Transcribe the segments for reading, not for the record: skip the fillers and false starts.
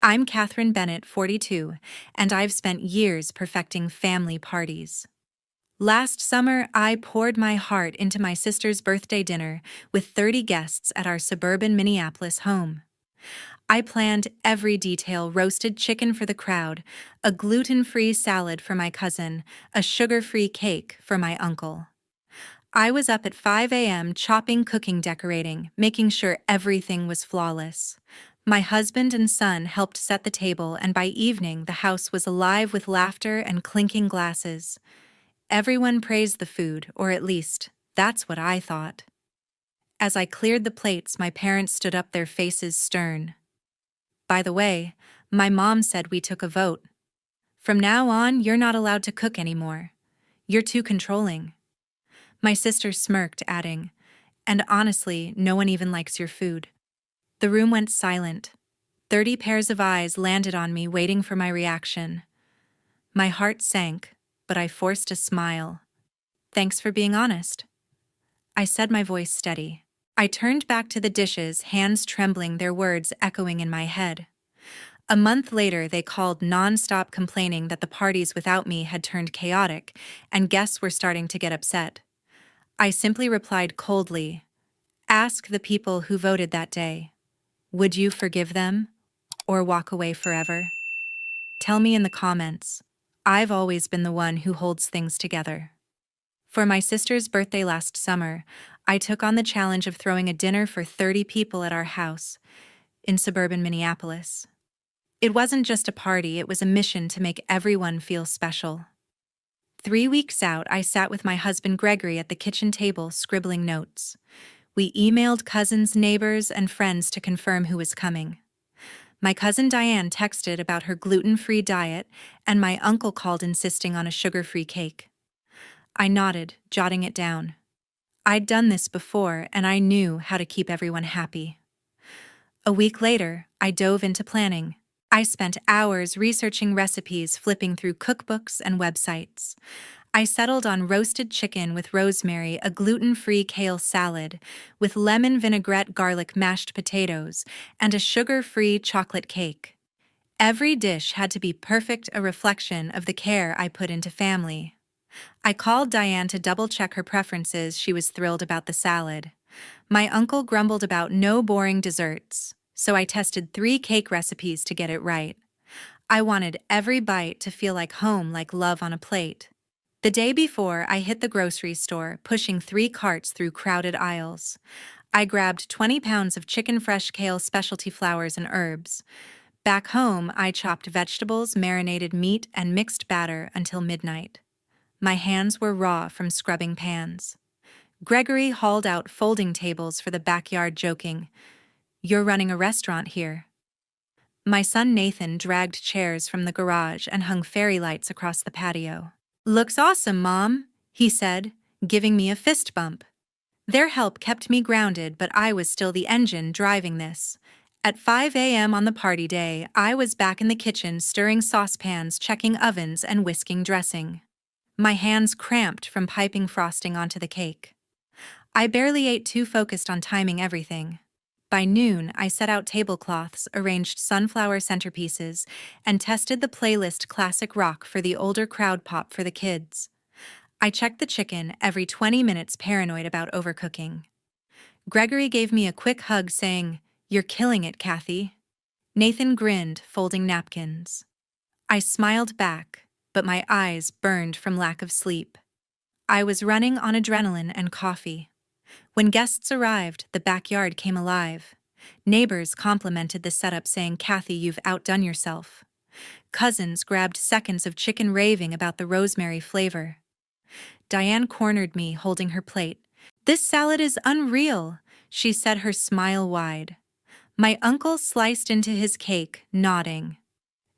I'm Catherine Bennett, 42, and I've spent years perfecting family parties. Last summer, I poured my heart into my sister's birthday dinner with 30 guests at our suburban Minneapolis home. I planned every detail: roasted chicken for the crowd, a gluten-free salad for my cousin, a sugar-free cake for my uncle. I was up at 5 a.m. chopping, cooking, decorating, making sure everything was flawless. My husband and son helped set the table, and by evening the house was alive with laughter and clinking glasses. Everyone praised the food, or at least, that's what I thought. As I cleared the plates, my parents stood up, their faces stern. By the way, my mom said we took a vote. From now on, you're not allowed to cook anymore. You're too controlling. My sister smirked, adding, "And honestly, no one even likes your food." The room went silent. 30 pairs of eyes landed on me, waiting for my reaction. My heart sank, but I forced a smile. "Thanks for being honest," I said, my voice steady. I turned back to the dishes, hands trembling, their words echoing in my head. A month later, they called non-stop, complaining that the parties without me had turned chaotic, and guests were starting to get upset. I simply replied coldly, "Ask the people who voted that day. Would you forgive them or walk away forever? Tell me in the comments. I've always been the one who holds things together." For my sister's birthday last summer, I took on the challenge of throwing a dinner for 30 people at our house in suburban Minneapolis. It wasn't just a party, it was a mission to make everyone feel special. 3 weeks out, I sat with my husband Gregory at the kitchen table, scribbling notes. We emailed cousins, neighbors, and friends to confirm who was coming. My cousin Diane texted about her gluten-free diet, and my uncle called insisting on a sugar-free cake. I nodded, jotting it down. I'd done this before, and I knew how to keep everyone happy. A week later, I dove into planning. I spent hours researching recipes, flipping through cookbooks and websites. I settled on roasted chicken with rosemary, a gluten-free kale salad with lemon vinaigrette, garlic, mashed potatoes, and a sugar-free chocolate cake. Every dish had to be perfect, a reflection of the care I put into family. I called Diane to double-check her preferences. She was thrilled about the salad. My uncle grumbled about no boring desserts, so I tested 3 cake recipes to get it right. I wanted every bite to feel like home, like love on a plate. The day before, I hit the grocery store, pushing 3 carts through crowded aisles. I grabbed 20 pounds of chicken, fresh kale, specialty flours, and herbs. Back home, I chopped vegetables, marinated meat, and mixed batter until midnight. My hands were raw from scrubbing pans. Gregory hauled out folding tables for the backyard, joking, "You're running a restaurant here." My son Nathan dragged chairs from the garage and hung fairy lights across the patio. "Looks awesome, Mom," he said, giving me a fist bump. Their help kept me grounded, but I was still the engine driving this. At 5 a.m. on the party day, I was back in the kitchen, stirring saucepans, checking ovens, and whisking dressing. My hands cramped from piping frosting onto the cake. I barely ate, too focused on timing everything. By noon, I set out tablecloths, arranged sunflower centerpieces, and tested the playlist classic rock for the older crowd, pop for the kids. I checked the chicken every 20 minutes, paranoid about overcooking. Gregory gave me a quick hug, saying, "You're killing it, Kathy." Nathan grinned, folding napkins. I smiled back, but my eyes burned from lack of sleep. I was running on adrenaline and coffee. When guests arrived, the backyard came alive. Neighbors complimented the setup, saying, "Kathy, you've outdone yourself." Cousins grabbed seconds of chicken, raving about the rosemary flavor. Diane cornered me, holding her plate. "This salad is unreal," she said, her smile wide. My uncle sliced into his cake, nodding.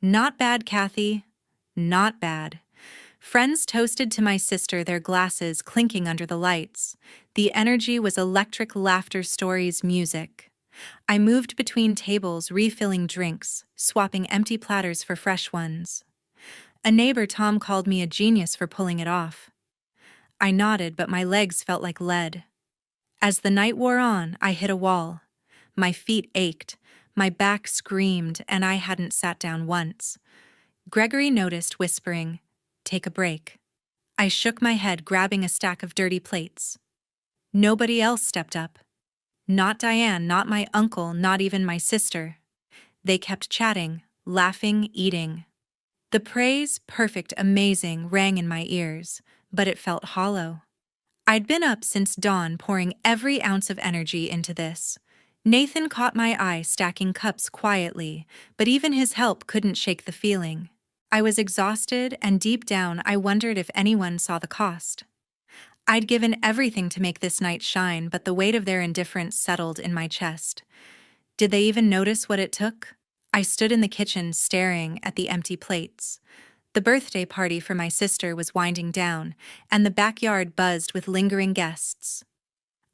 "Not bad, Kathy. Not bad." Friends toasted to my sister, their glasses clinking under the lights. The energy was electric: laughter, stories, music. I moved between tables, refilling drinks, swapping empty platters for fresh ones. A neighbor, Tom, called me a genius for pulling it off. I nodded, but my legs felt like lead. As the night wore on, I hit a wall. My feet ached, My back screamed, and I hadn't sat down once. Gregory noticed, whispering, "Take a break." I shook my head, grabbing a stack of dirty plates. Nobody else stepped up. Not Diane, not my uncle, not even my sister. They kept chatting, laughing, eating. The praise, "perfect, amazing," rang in my ears, but it felt hollow. I'd been up since dawn, pouring every ounce of energy into this. Nathan caught my eye, stacking cups quietly, but even his help couldn't shake the feeling. I was exhausted, and deep down I wondered if anyone saw the cost. I'd given everything to make this night shine, but the weight of their indifference settled in my chest. Did they even notice what it took? I stood in the kitchen, staring at the empty plates. The birthday party for my sister was winding down, and the backyard buzzed with lingering guests.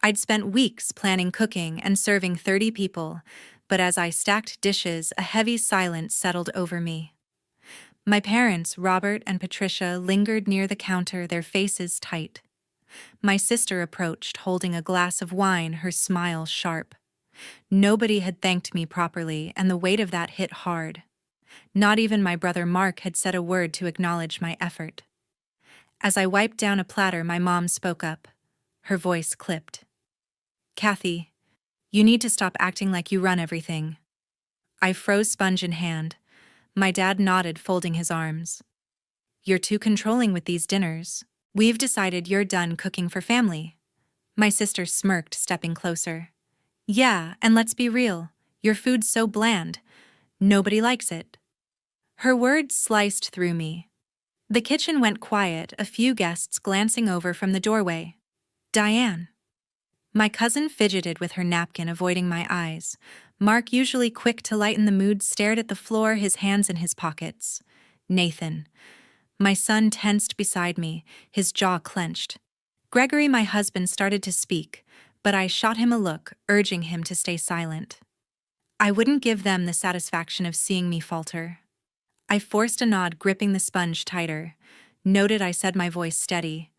I'd spent weeks planning cooking and serving 30 people, but as I stacked dishes, a heavy silence settled over me. My parents, Robert and Patricia, lingered near the counter, their faces tight. My sister approached, holding a glass of wine, her smile sharp. Nobody had thanked me properly, and the weight of that hit hard. Not even my brother Mark had said a word to acknowledge my effort. As I wiped down a platter, my mom spoke up. Her voice clipped. "Kathy, you need to stop acting like you run everything." I froze, sponge in hand. My dad nodded, folding his arms. "You're too controlling with these dinners. We've decided you're done cooking for family." My sister smirked, stepping closer. "Yeah, and let's be real. Your food's so bland. Nobody likes it." Her words sliced through me. The kitchen went quiet, a few guests glancing over from the doorway. Diane. My cousin fidgeted with her napkin, avoiding my eyes. Mark, usually quick to lighten the mood, stared at the floor, his hands in his pockets. Nathan. My son tensed beside me, his jaw clenched. Gregory, my husband, started to speak, but I shot him a look, urging him to stay silent. I wouldn't give them the satisfaction of seeing me falter. I forced a nod, gripping the sponge tighter. Noted I said, my voice steady.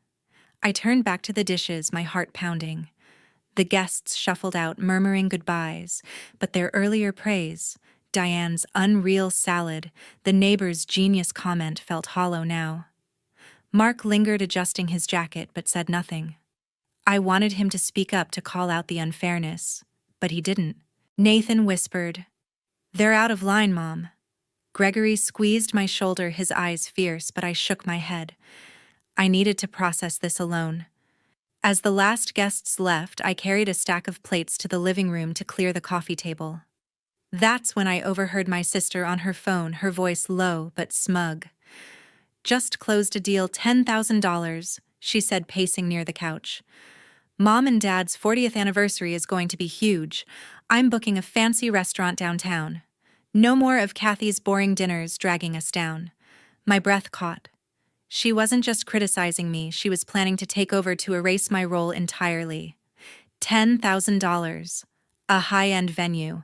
I turned back to the dishes, my heart pounding. The guests shuffled out, murmuring goodbyes, but their earlier praise, Diane's unreal salad, the neighbor's genius comment, felt hollow now. Mark lingered, adjusting his jacket, but said nothing. I wanted him to speak up, to call out the unfairness, but he didn't. Nathan whispered, "They're out of line, Mom." Gregory squeezed my shoulder, his eyes fierce, but I shook my head. I needed to process this alone. As the last guests left, I carried a stack of plates to the living room to clear the coffee table. That's when I overheard my sister on her phone, her voice low but smug. "Just closed a deal, $10,000, she said, pacing near the couch. "Mom and Dad's 40th anniversary is going to be huge. I'm booking a fancy restaurant downtown. No more of Kathy's boring dinners dragging us down." My breath caught. She wasn't just criticizing me, she was planning to take over, to erase my role entirely. $10,000. A high-end venue.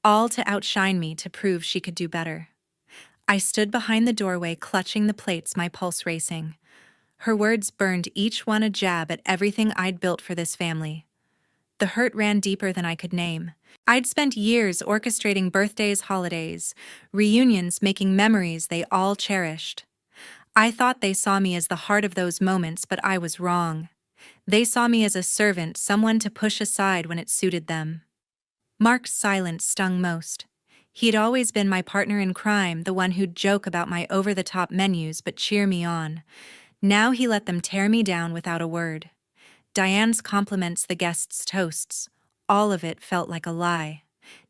All to outshine me, to prove she could do better. I stood behind the doorway, clutching the plates, my pulse racing. Her words burned, each one a jab at everything I'd built for this family. The hurt ran deeper than I could name. I'd spent years orchestrating birthdays, holidays, reunions, making memories they all cherished. I thought they saw me as the heart of those moments, but I was wrong. They saw me as a servant, someone to push aside when it suited them. Mark's silence stung most. He'd always been my partner in crime, the one who'd joke about my over-the-top menus but cheer me on. Now he let them tear me down without a word. Diane's compliments, the guests' toasts, all of it felt like a lie.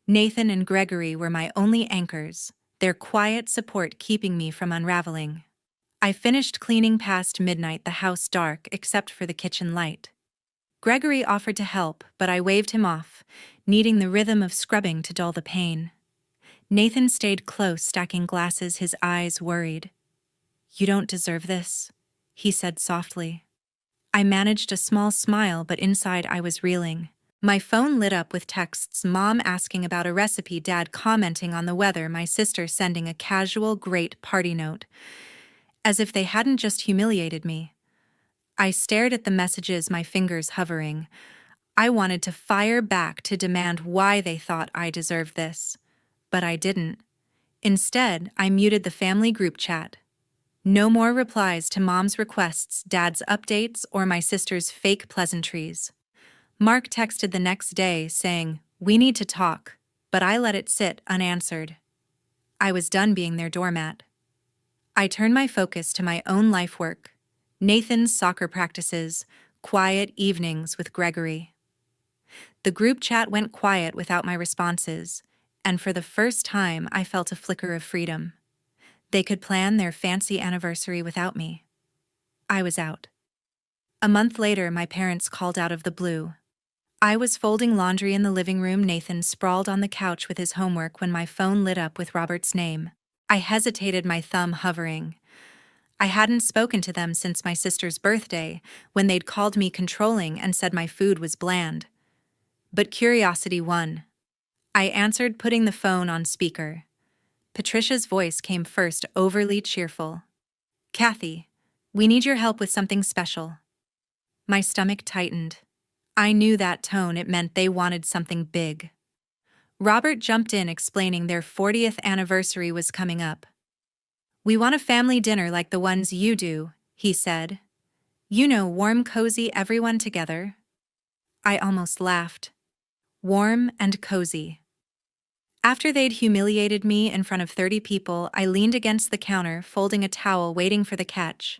Nathan and Gregory were my only anchors, their quiet support keeping me from unraveling. I finished cleaning past midnight, the house dark except for the kitchen light. Gregory offered to help, but I waved him off, needing the rhythm of scrubbing to dull the pain. Nathan stayed close, stacking glasses, his eyes worried. "You don't deserve this," he said softly. I managed a small smile, but inside I was reeling. My phone lit up with texts, Mom asking about a recipe, Dad commenting on the weather, my sister sending a casual great party note. As if they hadn't just humiliated me. I stared at the messages, my fingers hovering. I wanted to fire back, to demand why they thought I deserved this. But I didn't. Instead, I muted the family group chat. No more replies to Mom's requests, Dad's updates, or my sister's fake pleasantries. Mark texted the next day saying, "We need to talk," but I let it sit unanswered. I was done being their doormat. I turned my focus to my own life work, Nathan's soccer practices, quiet evenings with Gregory. The group chat went quiet without my responses, and for the first time I felt a flicker of freedom. They could plan their fancy anniversary without me. I was out. A month later, my parents called out of the blue. I was folding laundry in the living room. Nathan sprawled on the couch with his homework when my phone lit up with Robert's name. I hesitated, my thumb hovering. I hadn't spoken to them since my sister's birthday, when they'd called me controlling and said my food was bland. But curiosity won. I answered, putting the phone on speaker. Patricia's voice came first, overly cheerful. "Kathy, we need your help with something special." My stomach tightened. I knew that tone, it meant they wanted something big. Robert jumped in, explaining their 40th anniversary was coming up. "We want a family dinner like the ones you do," he said. "You know, warm, cozy, everyone together." I almost laughed. Warm and cozy. After they'd humiliated me in front of 30 people, I leaned against the counter, folding a towel, waiting for the catch.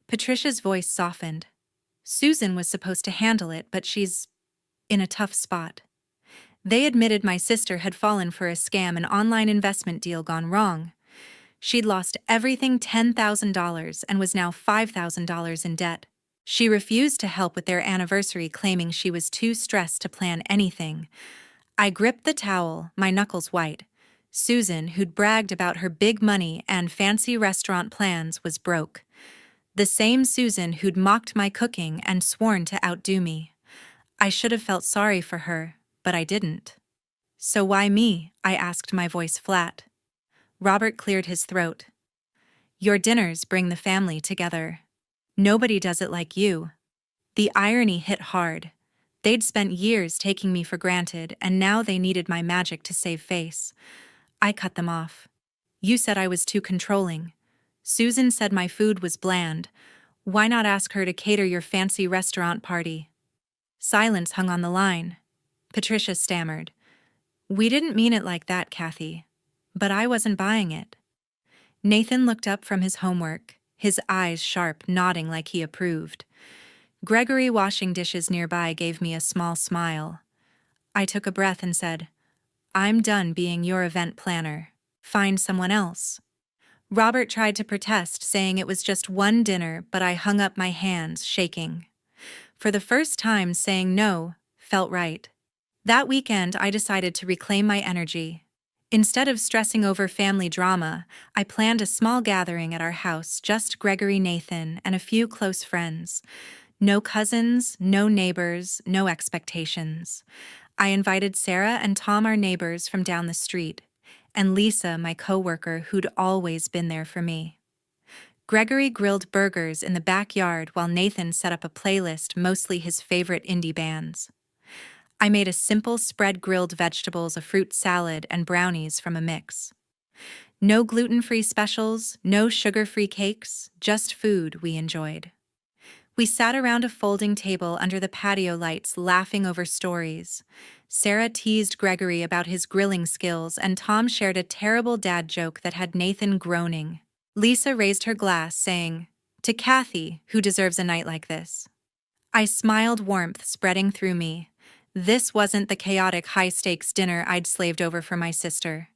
Patricia's voice softened. "Susan was supposed to handle it, but she's in a tough spot." They admitted my sister had fallen for a scam, an online investment deal gone wrong. She'd lost everything, $10,000, and was now $5,000 in debt. She refused to help with their anniversary, claiming she was too stressed to plan anything. I gripped the towel, my knuckles white. Susan, who'd bragged about her big money and fancy restaurant plans, was broke. The same Susan who'd mocked my cooking and sworn to outdo me. I should have felt sorry for her, but I didn't. "So why me?" I asked, my voice flat. Robert cleared his throat. "Your dinners bring the family together. Nobody does it like you." The irony hit hard. They'd spent years taking me for granted, and now they needed my magic to save face. I cut them off. "You said I was too controlling. Susan said my food was bland. Why not ask her to cater your fancy restaurant party?" Silence hung on the line. Patricia stammered. "We didn't mean it like that, Kathy." But I wasn't buying it. Nathan looked up from his homework, his eyes sharp, nodding like he approved. Gregory, washing dishes nearby, gave me a small smile. I took a breath and said, "I'm done being your event planner. Find someone else." Robert tried to protest, saying it was just one dinner, but I hung up my hands, shaking. For the first time, saying no felt right. That weekend, I decided to reclaim my energy. Instead of stressing over family drama, I planned a small gathering at our house, just Gregory, Nathan, and a few close friends. No cousins, no neighbors, no expectations. I invited Sarah and Tom, our neighbors from down the street, and Lisa, my coworker, who'd always been there for me. Gregory grilled burgers in the backyard while Nathan set up a playlist, mostly his favorite indie bands. I made a simple spread, grilled vegetables, a fruit salad, and brownies from a mix. No gluten-free specials, no sugar-free cakes, just food we enjoyed. We sat around a folding table under the patio lights, laughing over stories. Sarah teased Gregory about his grilling skills, and Tom shared a terrible dad joke that had Nathan groaning. Lisa raised her glass, saying, "To Kathy, who deserves a night like this." I smiled, warmth spreading through me. This wasn't the chaotic, high-stakes dinner I'd slaved over for my sister.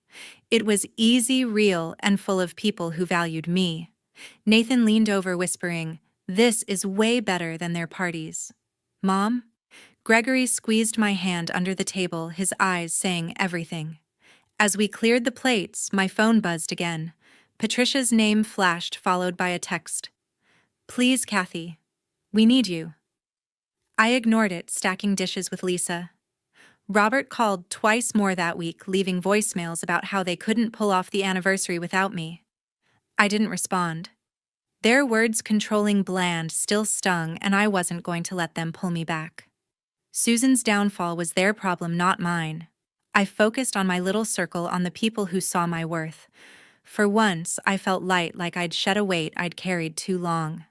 It was easy, real, and full of people who valued me. Nathan leaned over, whispering, "This is way better than their parties." "Mom?" Gregory squeezed my hand under the table, his eyes saying everything. As we cleared the plates, my phone buzzed again. Patricia's name flashed, followed by a text. "Please, Kathy. We need you." I ignored it, stacking dishes with Lisa. Robert called twice more that week, leaving voicemails about how they couldn't pull off the anniversary without me. I didn't respond. Their words, controlling, bland, still stung, and I wasn't going to let them pull me back. Susan's downfall was their problem, not mine. I focused on my little circle, on the people who saw my worth. For once, I felt light, like I'd shed a weight I'd carried too long.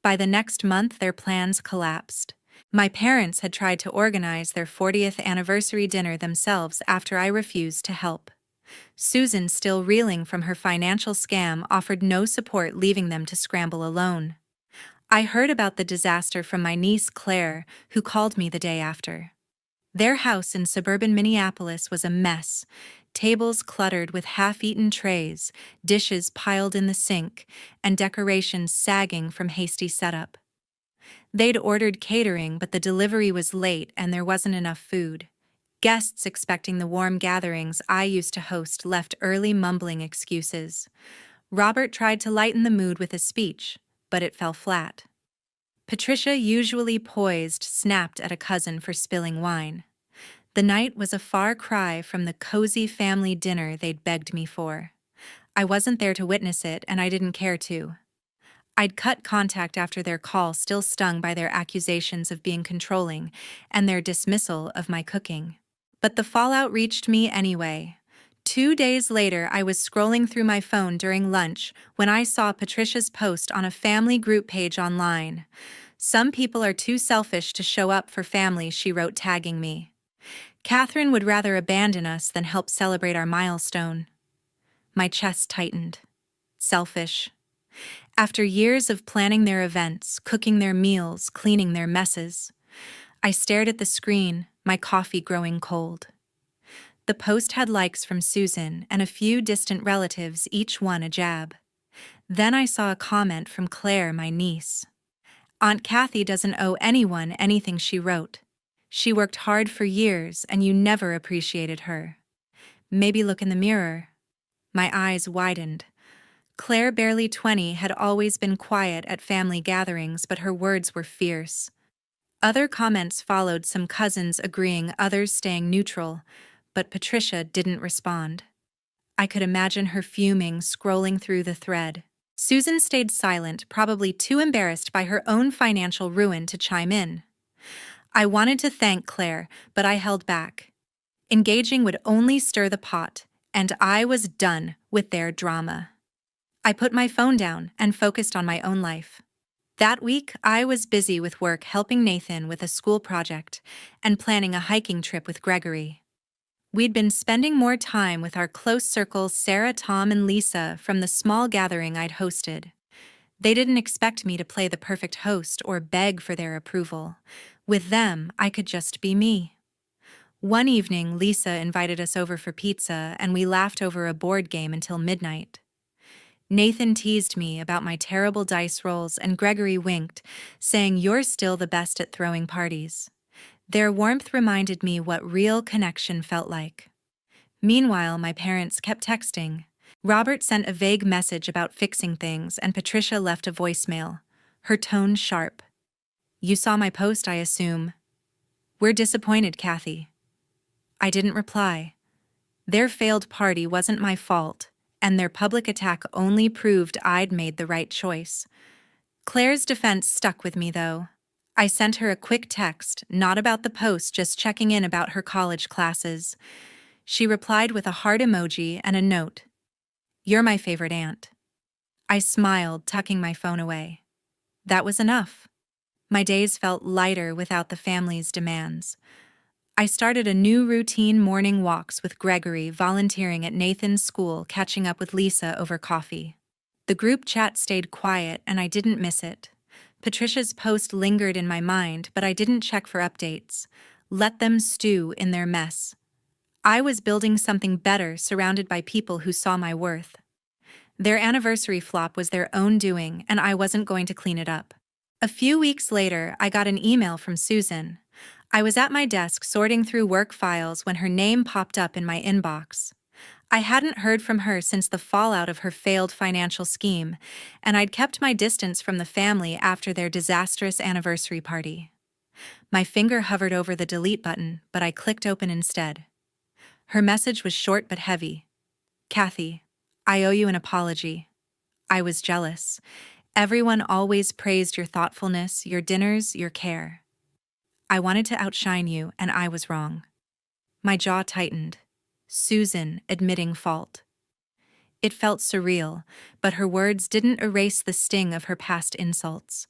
By the next month, their plans collapsed. My parents had tried to organize their 40th anniversary dinner themselves after I refused to help. Susan, still reeling from her financial scam, offered no support, leaving them to scramble alone. I heard about the disaster from my niece Claire, who called me the day after. Their house in suburban Minneapolis was a mess. Tables cluttered with half-eaten trays, dishes piled in the sink, and decorations sagging from hasty setup. They'd ordered catering, but the delivery was late and there wasn't enough food. Guests expecting the warm gatherings I used to host left early, mumbling excuses. Robert tried to lighten the mood with a speech, but it fell flat. Patricia, usually poised, snapped at a cousin for spilling wine. The night was a far cry from the cozy family dinner they'd begged me for. I wasn't there to witness it, and I didn't care to. I'd cut contact after their call, still stung by their accusations of being controlling and their dismissal of my cooking. But the fallout reached me anyway. 2 days later, I was scrolling through my phone during lunch when I saw Patricia's post on a family group page online. "Some people are too selfish to show up for family," she wrote, tagging me. "Katherine would rather abandon us than help celebrate our milestone." My chest tightened. Selfish. After years of planning their events, cooking their meals, cleaning their messes, I stared at the screen, my coffee growing cold. The post had likes from Susan and a few distant relatives, each one a jab. Then I saw a comment from Claire, my niece. "Aunt Kathy doesn't owe anyone anything," she wrote. "She worked hard for years and you never appreciated her. Maybe look in the mirror." My eyes widened. Claire, barely 20, had always been quiet at family gatherings, but her words were fierce. Other comments followed, some cousins agreeing, others staying neutral, but Patricia didn't respond. I could imagine her fuming, scrolling through the thread. Susan stayed silent, probably too embarrassed by her own financial ruin to chime in. I wanted to thank Claire, but I held back. Engaging would only stir the pot, and I was done with their drama. I put my phone down and focused on my own life. That week, I was busy with work, helping Nathan with a school project and planning a hiking trip with Gregory. We'd been spending more time with our close circle, Sarah, Tom, and Lisa, from the small gathering I'd hosted. They didn't expect me to play the perfect host or beg for their approval. With them, I could just be me. One evening, Lisa invited us over for pizza, and we laughed over a board game until midnight. Nathan teased me about my terrible dice rolls, and Gregory winked, saying, "You're still the best at throwing parties." Their warmth reminded me what real connection felt like. Meanwhile, my parents kept texting. Robert sent a vague message about fixing things, and Patricia left a voicemail, her tone sharp. "You saw my post, I assume." "We're disappointed, Kathy." I didn't reply. Their failed party wasn't my fault, and their public attack only proved I'd made the right choice. Claire's defense stuck with me, though. I sent her a quick text, not about the post, just checking in about her college classes. She replied with a heart emoji and a note. "You're my favorite aunt." I smiled, tucking my phone away. That was enough. My days felt lighter without the family's demands. I started a new routine: morning walks with Gregory, volunteering at Nathan's school, catching up with Lisa over coffee. The group chat stayed quiet, and I didn't miss it. Patricia's post lingered in my mind, but I didn't check for updates. Let them stew in their mess. I was building something better, surrounded by people who saw my worth. Their anniversary flop was their own doing, and I wasn't going to clean it up. A few weeks later, I got an email from Susan. I was at my desk sorting through work files when her name popped up in my inbox. I hadn't heard from her since the fallout of her failed financial scheme, and I'd kept my distance from the family after their disastrous anniversary party. My finger hovered over the delete button, but I clicked open instead. Her message was short but heavy. "Kathy, I owe you an apology. I was jealous. Everyone always praised your thoughtfulness, your dinners, your care. I wanted to outshine you, and I was wrong." My jaw tightened. Susan admitting fault. It felt surreal, but her words didn't erase the sting of her past insults.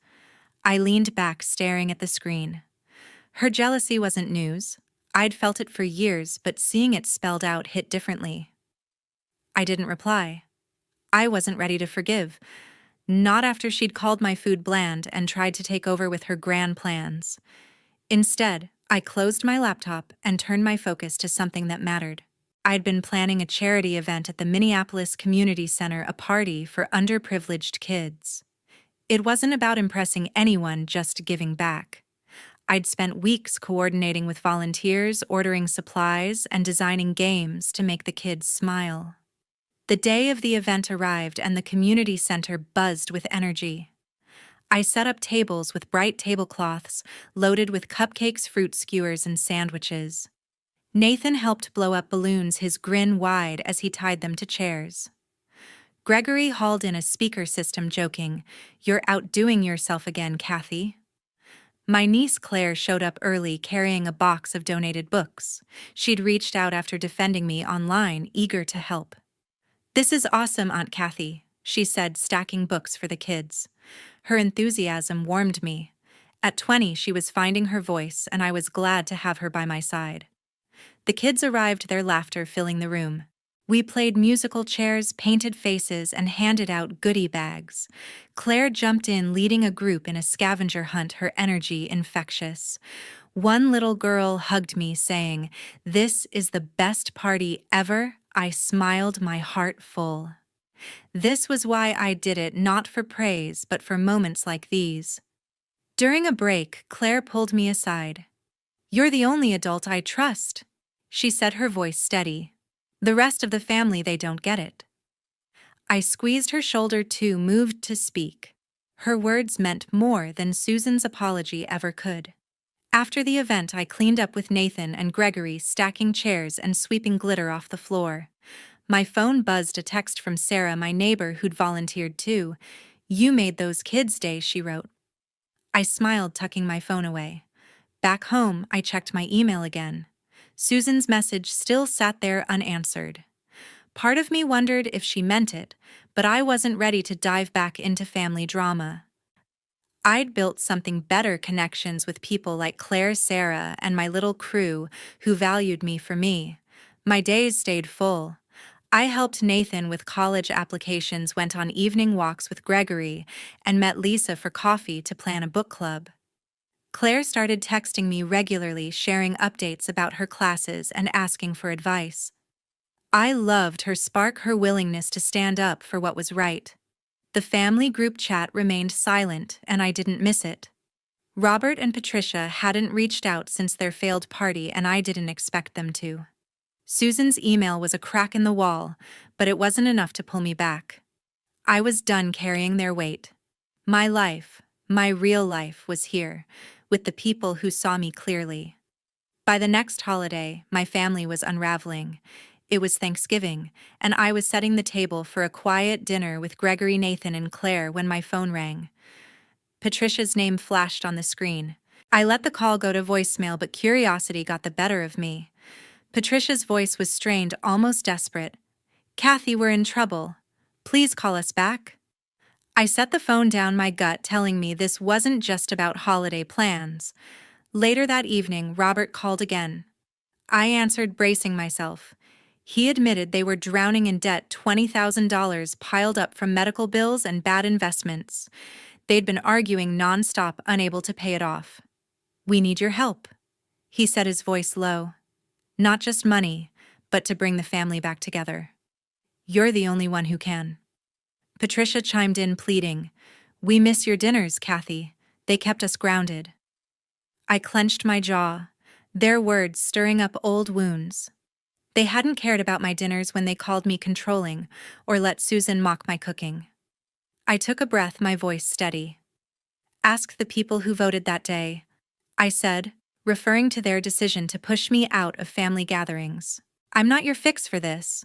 I leaned back, staring at the screen. Her jealousy wasn't news. I'd felt it for years, but seeing it spelled out hit differently. I didn't reply. I wasn't ready to forgive. Not after she'd called my food bland and tried to take over with her grand plans. Instead, I closed my laptop and turned my focus to something that mattered. I'd been planning a charity event at the Minneapolis Community Center, a party for underprivileged kids. It wasn't about impressing anyone, just giving back. I'd spent weeks coordinating with volunteers, ordering supplies, and designing games to make the kids smile. The day of the event arrived and the community center buzzed with energy. I set up tables with bright tablecloths, loaded with cupcakes, fruit skewers, and sandwiches. Nathan helped blow up balloons, his grin wide as he tied them to chairs. Gregory hauled in a speaker system, joking, "You're outdoing yourself again, Kathy." My niece Claire showed up early, carrying a box of donated books. She'd reached out after defending me online, eager to help. "This is awesome, Aunt Kathy," she said, stacking books for the kids. Her enthusiasm warmed me. At 20, she was finding her voice, and I was glad to have her by my side. The kids arrived, their laughter filling the room. We played musical chairs, painted faces, and handed out goodie bags. Claire jumped in, leading a group in a scavenger hunt, her energy infectious. One little girl hugged me, saying, "This is the best party ever." I smiled, my heart full. This was why I did it, not for praise, but for moments like these. During a break, Claire pulled me aside. "You're the only adult I trust," she said, her voice steady. "The rest of the family, they don't get it." I squeezed her shoulder too, moved to speak. Her words meant more than Susan's apology ever could. After the event, I cleaned up with Nathan and Gregory, stacking chairs and sweeping glitter off the floor. My phone buzzed, a text from Sarah, my neighbor who'd volunteered too. "You made those kids' day," she wrote. I smiled, tucking my phone away. Back home, I checked my email again. Susan's message still sat there unanswered. Part of me wondered if she meant it, but I wasn't ready to dive back into family drama. I'd built something better, connections with people like Claire, Sarah, and my little crew who valued me for me. My days stayed full. I helped Nathan with college applications, went on evening walks with Gregory, and met Lisa for coffee to plan a book club. Claire started texting me regularly, sharing updates about her classes and asking for advice. I loved her spark, her willingness to stand up for what was right. The family group chat remained silent, and I didn't miss it. Robert and Patricia hadn't reached out since their failed party, and I didn't expect them to. Susan's email was a crack in the wall, but it wasn't enough to pull me back. I was done carrying their weight. My life, my real life, was here, with the people who saw me clearly. By the next holiday, my family was unraveling. It was Thanksgiving, and I was setting the table for a quiet dinner with Gregory, Nathan, and Claire when my phone rang. Patricia's name flashed on the screen. I let the call go to voicemail, but curiosity got the better of me. Patricia's voice was strained, almost desperate. "Kathy, we're in trouble. Please call us back." I set the phone down, my gut telling me this wasn't just about holiday plans. Later that evening, Robert called again. I answered, bracing myself. He admitted they were drowning in debt, $20,000 piled up from medical bills and bad investments. They'd been arguing nonstop, unable to pay it off. "We need your help," he said, his voice low. "Not just money, but to bring the family back together. You're the only one who can." Patricia chimed in, pleading, "We miss your dinners, Kathy. They kept us grounded." I clenched my jaw, their words stirring up old wounds. They hadn't cared about my dinners when they called me controlling or let Susan mock my cooking. I took a breath, my voice steady. "Ask the people who voted that day," I said, referring to their decision to push me out of family gatherings. "I'm not your fix for this."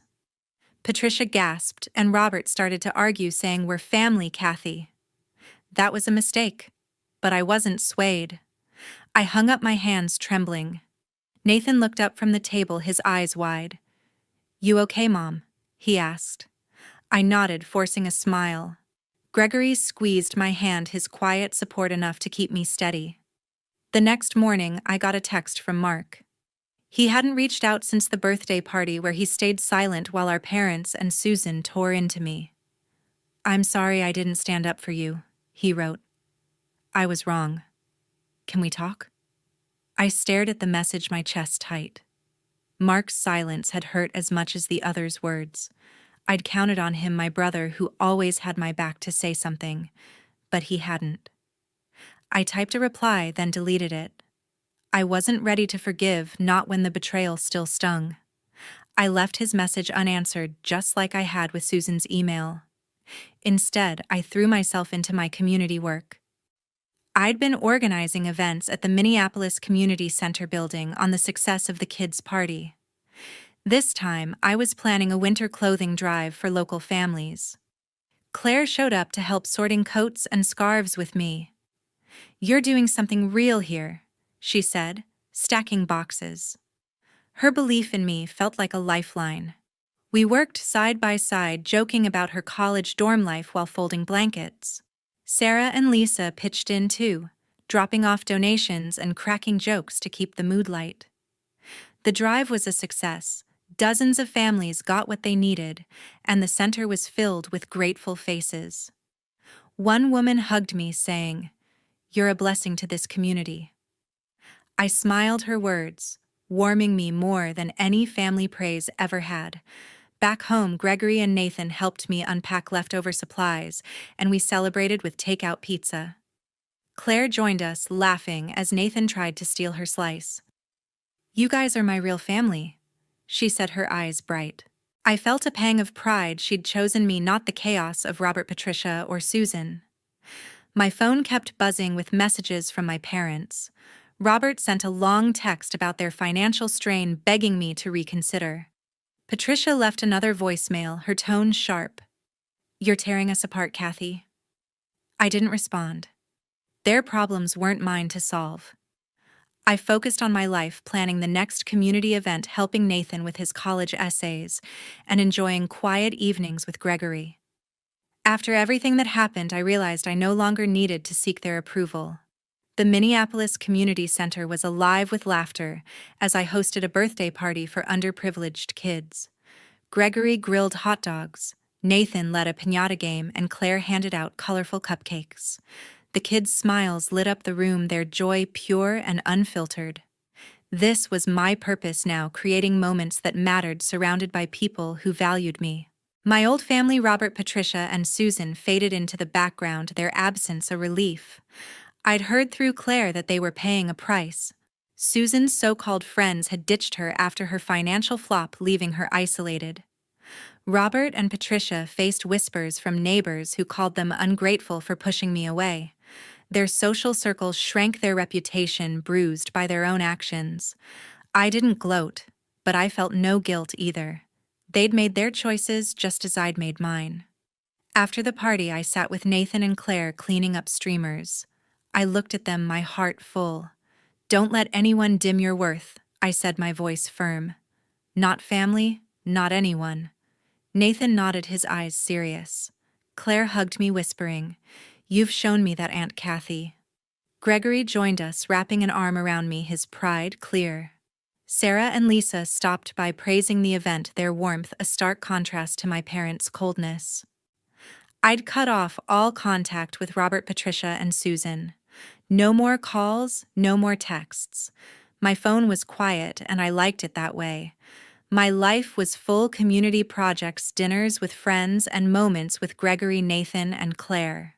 Patricia gasped, and Robert started to argue, saying, "We're family, Kathy." That was a mistake, but I wasn't swayed. I hung up my hands, trembling. Nathan looked up from the table, his eyes wide. "You okay, Mom?" he asked. I nodded, forcing a smile. Gregory squeezed my hand, his quiet support enough to keep me steady. The next morning, I got a text from Mark. He hadn't reached out since the birthday party where he stayed silent while our parents and Susan tore into me. "I'm sorry I didn't stand up for you," he wrote. "I was wrong. Can we talk?" I stared at the message, my chest tight. Mark's silence had hurt as much as the other's words. I'd counted on him, my brother, who always had my back, to say something, but he hadn't. I typed a reply, then deleted it. I wasn't ready to forgive, not when the betrayal still stung. I left his message unanswered, just like I had with Susan's email. Instead, I threw myself into my community work. I'd been organizing events at the Minneapolis Community Center building on the success of the kids' party. This time, I was planning a winter clothing drive for local families. Claire showed up to help sorting coats and scarves with me. "You're doing something real here," she said, stacking boxes. Her belief in me felt like a lifeline. We worked side by side, joking about her college dorm life while folding blankets. Sarah and Lisa pitched in too, dropping off donations and cracking jokes to keep the mood light. The drive was a success. Dozens of families got what they needed, and the center was filled with grateful faces. One woman hugged me, saying, "You're a blessing to this community." I smiled her words, warming me more than any family praise ever had. Back home, Gregory and Nathan helped me unpack leftover supplies, and we celebrated with takeout pizza. Claire joined us, laughing as Nathan tried to steal her slice. "You guys are my real family," she said, her eyes bright. I felt a pang of pride. She'd chosen me, not the chaos of Robert, Patricia, or Susan. My phone kept buzzing with messages from my parents. Robert sent a long text about their financial strain, begging me to reconsider. Patricia left another voicemail, her tone sharp. "You're tearing us apart, Kathy." I didn't respond. Their problems weren't mine to solve. I focused on my life, planning the next community event, helping Nathan with his college essays, and enjoying quiet evenings with Gregory. After everything that happened, I realized I no longer needed to seek their approval. The Minneapolis Community Center was alive with laughter as I hosted a birthday party for underprivileged kids. Gregory grilled hot dogs, Nathan led a piñata game, and Claire handed out colorful cupcakes. The kids' smiles lit up the room, their joy pure and unfiltered. This was my purpose now, creating moments that mattered, surrounded by people who valued me. My old family, Robert, Patricia, and Susan, faded into the background, their absence a relief. I'd heard through Claire that they were paying a price. Susan's so-called friends had ditched her after her financial flop, leaving her isolated. Robert and Patricia faced whispers from neighbors who called them ungrateful for pushing me away. Their social circles shrank, their reputation bruised by their own actions. I didn't gloat, but I felt no guilt either. They'd made their choices just as I'd made mine. After the party, I sat with Nathan and Claire cleaning up streamers. I looked at them, my heart full. "Don't let anyone dim your worth," I said, my voice firm. "Not family, not anyone." Nathan nodded, his eyes serious. Claire hugged me, whispering, "You've shown me that, Aunt Kathy." Gregory joined us, wrapping an arm around me, his pride clear. Sarah and Lisa stopped by, praising the event, their warmth a stark contrast to my parents' coldness. I'd cut off all contact with Robert, Patricia, and Susan. No more calls, no more texts. My phone was quiet, and I liked it that way. My life was full: community projects, dinners with friends, and moments with Gregory, Nathan, and Claire.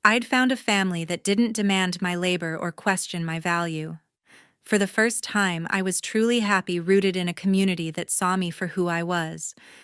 I'd found a family that didn't demand my labor or question my value. For the first time, I was truly happy, rooted in a community that saw me for who I was.